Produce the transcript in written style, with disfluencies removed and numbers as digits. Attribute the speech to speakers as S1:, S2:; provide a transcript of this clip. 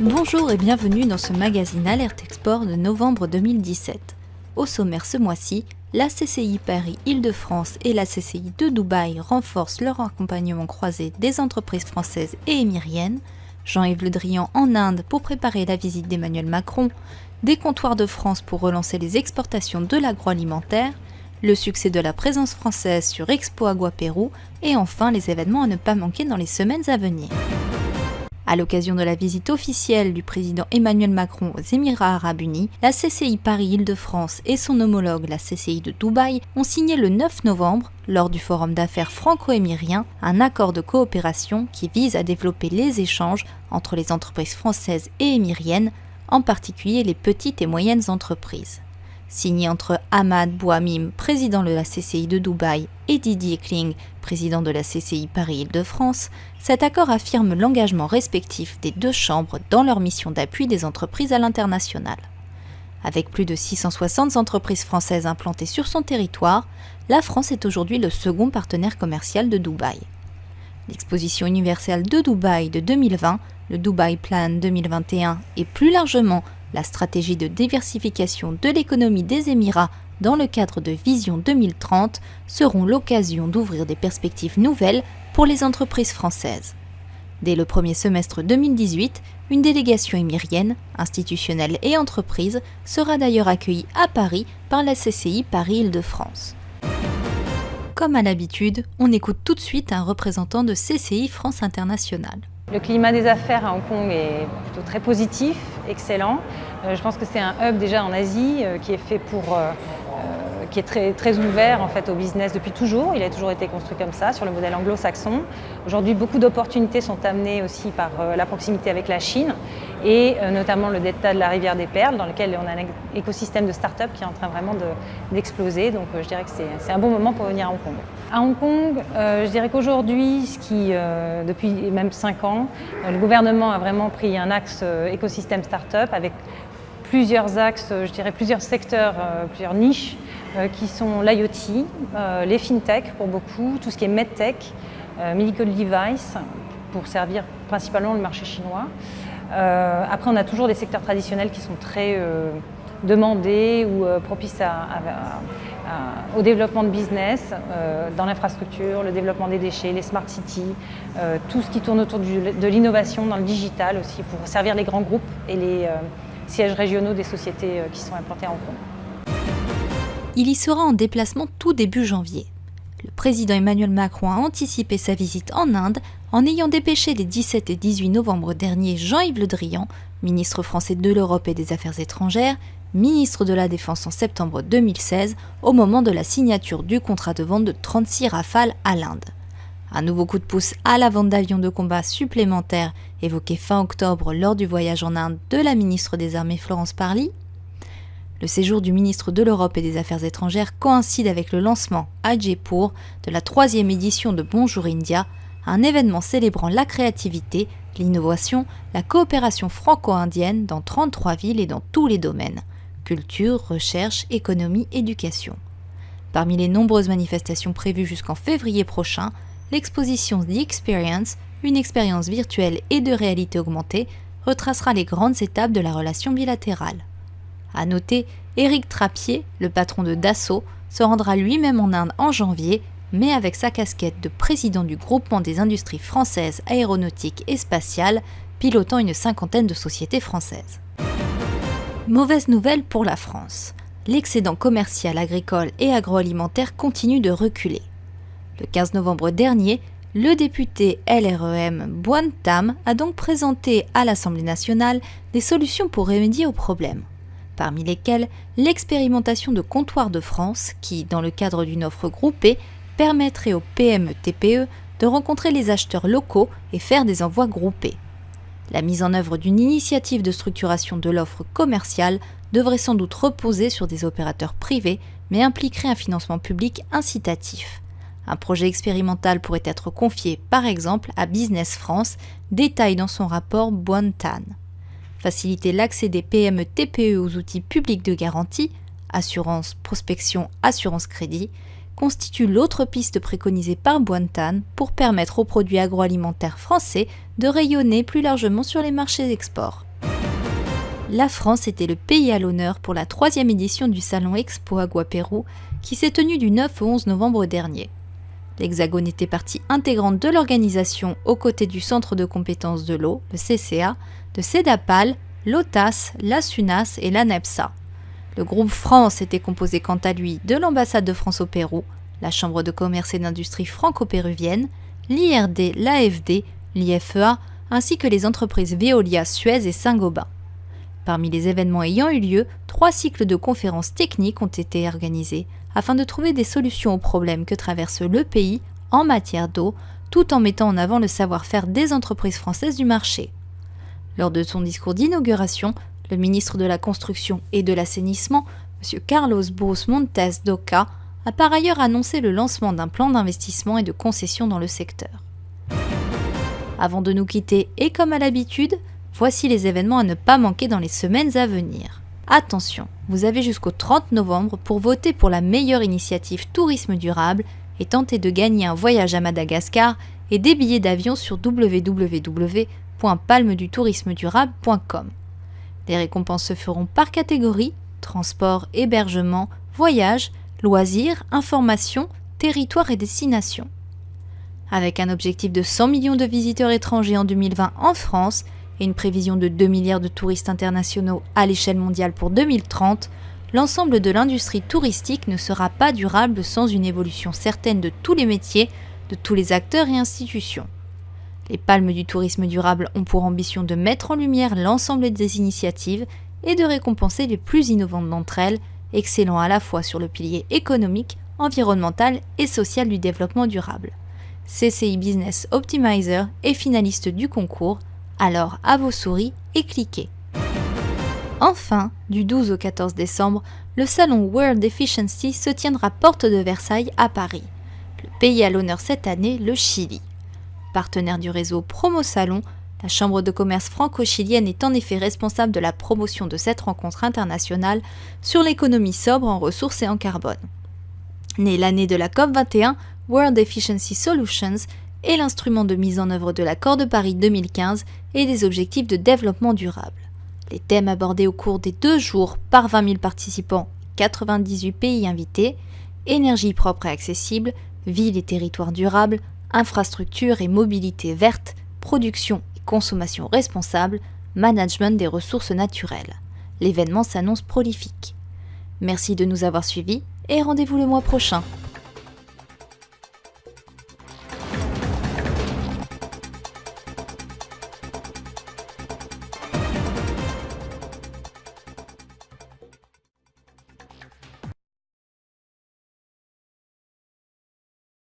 S1: Bonjour et bienvenue dans ce magazine Alerte Export de novembre 2017. Au sommaire ce mois-ci, la CCI Paris Île-de-France et la CCI de Dubaï renforcent leur accompagnement croisé des entreprises françaises et émiriennes, Jean-Yves Le Drian en Inde pour préparer la visite d'Emmanuel Macron, des comptoirs de France pour relancer les exportations de l'agroalimentaire, le succès de la présence française sur Expo Agua Pérou et enfin les événements à ne pas manquer dans les semaines à venir. À l'occasion de la visite officielle du président Emmanuel Macron aux Émirats Arabes Unis, la CCI Paris Île-de-France et son homologue la CCI de Dubaï ont signé le 9 novembre, lors du forum d'affaires franco-émirien, un accord de coopération qui vise à développer les échanges entre les entreprises françaises et émiriennes, en particulier les petites et moyennes entreprises. Signé entre Ahmad Bouhamim, président de la CCI de Dubaï, et Didier Kling, président de la CCI Paris Île-de-France, cet accord affirme l'engagement respectif des deux chambres dans leur mission d'appui des entreprises à l'international. Avec plus de 660 entreprises françaises implantées sur son territoire, la France est aujourd'hui le second partenaire commercial de Dubaï. L'exposition universelle de Dubaï de 2020, le Dubai Plan 2021 et plus largement la stratégie de diversification de l'économie des Émirats dans le cadre de Vision 2030 seront l'occasion d'ouvrir des perspectives nouvelles pour les entreprises françaises. Dès le premier semestre 2018, une délégation émirienne, institutionnelle et entreprise sera d'ailleurs accueillie à Paris par la CCI Paris Île-de-France. Comme à l'habitude, on écoute tout de suite un représentant de CCI France Internationale.
S2: Le climat des affaires à Hong Kong est plutôt très positif, excellent. Je pense que c'est un hub déjà en Asie qui est fait qui est très ouvert en fait au business depuis toujours. Il a toujours été construit comme ça, sur le modèle anglo-saxon. Aujourd'hui, beaucoup d'opportunités sont amenées aussi par la proximité avec la Chine et notamment le delta de la rivière des Perles, dans lequel on a un écosystème de start-up qui est en train vraiment d'exploser. Donc je dirais que c'est un bon moment pour venir à Hong Kong. À Hong Kong, je dirais qu'aujourd'hui, depuis même 5 ans, le gouvernement a vraiment pris un axe écosystème start-up avec plusieurs axes, je dirais plusieurs secteurs, plusieurs niches qui sont l'IoT, les fintech pour beaucoup, tout ce qui est medtech, medical device pour servir principalement le marché chinois. Après, on a toujours des secteurs traditionnels qui sont très demandés ou propices au développement de business, dans l'infrastructure, le développement des déchets, les smart cities, tout ce qui tourne autour de l'innovation dans le digital aussi pour servir les grands groupes et les sièges régionaux des sociétés qui sont implantées à Hong Kong.
S1: Il y sera en déplacement tout début janvier. Le président Emmanuel Macron a anticipé sa visite en Inde en ayant dépêché les 17 et 18 novembre dernier Jean-Yves Le Drian, ministre français de l'Europe et des Affaires étrangères, ministre de la Défense en septembre 2016, au moment de la signature du contrat de vente de 36 Rafales à l'Inde. Un nouveau coup de pouce à la vente d'avions de combat supplémentaires évoqué fin octobre lors du voyage en Inde de la ministre des Armées Florence Parly. Le séjour du ministre de l'Europe et des Affaires étrangères coïncide avec le lancement à Jaipur de la 3e édition de Bonjour India, un événement célébrant la créativité, l'innovation, la coopération franco-indienne dans 33 villes et dans tous les domaines – culture, recherche, économie, éducation. Parmi les nombreuses manifestations prévues jusqu'en février prochain, l'exposition The Experience, une expérience virtuelle et de réalité augmentée, retracera les grandes étapes de la relation bilatérale. À noter, Éric Trappier, le patron de Dassault, se rendra lui-même en Inde en janvier, mais avec sa casquette de président du groupement des industries françaises aéronautiques et spatiales, pilotant une 50aine de sociétés françaises. Mauvaise nouvelle pour la France. L'excédent commercial agricole et agroalimentaire continue de reculer. Le 15 novembre dernier, le député LREM Boan Tam a donc présenté à l'Assemblée nationale des solutions pour remédier au problème, parmi lesquelles l'expérimentation de comptoirs de France qui, dans le cadre d'une offre groupée, permettrait aux PME-TPE de rencontrer les acheteurs locaux et faire des envois groupés. La mise en œuvre d'une initiative de structuration de l'offre commerciale devrait sans doute reposer sur des opérateurs privés, mais impliquerait un financement public incitatif. Un projet expérimental pourrait être confié, par exemple, à Business France, détaille dans son rapport Boan Tan. Faciliter l'accès des PME-TPE aux outils publics de garantie, assurance, prospection, assurance crédit, constitue l'autre piste préconisée par Boan Tan pour permettre aux produits agroalimentaires français de rayonner plus largement sur les marchés export. La France était le pays à l'honneur pour la 3e édition du salon Expo Agua Pérou qui s'est tenu du 9 au 11 novembre dernier. L'Hexagone était partie intégrante de l'organisation aux côtés du Centre de compétences de l'eau, le CCA, de CEDAPAL, l'OTAS, la SUNAS et l'ANEPSA. Le groupe France était composé quant à lui de l'ambassade de France au Pérou, la Chambre de commerce et d'industrie franco-péruvienne, l'IRD, l'AFD, l'IFEA, ainsi que les entreprises Veolia, Suez et Saint-Gobain. Parmi les événements ayant eu lieu, 3 cycles de conférences techniques ont été organisés afin de trouver des solutions aux problèmes que traverse le pays en matière d'eau, tout en mettant en avant le savoir-faire des entreprises françaises du marché. Lors de son discours d'inauguration, le ministre de la Construction et de l'Assainissement, M. Carlos Bouzas Montes d'Oca, a par ailleurs annoncé le lancement d'un plan d'investissement et de concession dans le secteur. Avant de nous quitter, et comme à l'habitude, voici les événements à ne pas manquer dans les semaines à venir. Attention, vous avez jusqu'au 30 novembre pour voter pour la meilleure initiative tourisme durable et tenter de gagner un voyage à Madagascar et des billets d'avion sur www.palmedutourismedurable.com. Les récompenses se feront par catégorie: transport, hébergement, voyage, loisirs, information, territoire et destination. Avec un objectif de 100 millions de visiteurs étrangers en 2020 en France et une prévision de 2 milliards de touristes internationaux à l'échelle mondiale pour 2030, l'ensemble de l'industrie touristique ne sera pas durable sans une évolution certaine de tous les métiers, de tous les acteurs et institutions. Les Palmes du tourisme durable ont pour ambition de mettre en lumière l'ensemble des initiatives et de récompenser les plus innovantes d'entre elles, excellant à la fois sur le pilier économique, environnemental et social du développement durable. CCI Business Optimizer est finaliste du concours, alors à vos souris et cliquez. Enfin, du 12 au 14 décembre, le salon World Efficiency se tiendra porte de Versailles à Paris. Le pays à l'honneur cette année, le Chili. Partenaire du réseau Promo Salon, la Chambre de commerce franco-chilienne est en effet responsable de la promotion de cette rencontre internationale sur l'économie sobre en ressources et en carbone. Née l'année de la COP21, World Efficiency Solutions est l'instrument de mise en œuvre de l'accord de Paris 2015 et des objectifs de développement durable. Les thèmes abordés au cours des 2 jours par 20 000 participants, 98 pays invités, énergie propre et accessible, villes et territoires durables, infrastructures et mobilité verte, production et consommation responsable, management des ressources naturelles. L'événement s'annonce prolifique. Merci de nous avoir suivis et rendez-vous le mois prochain.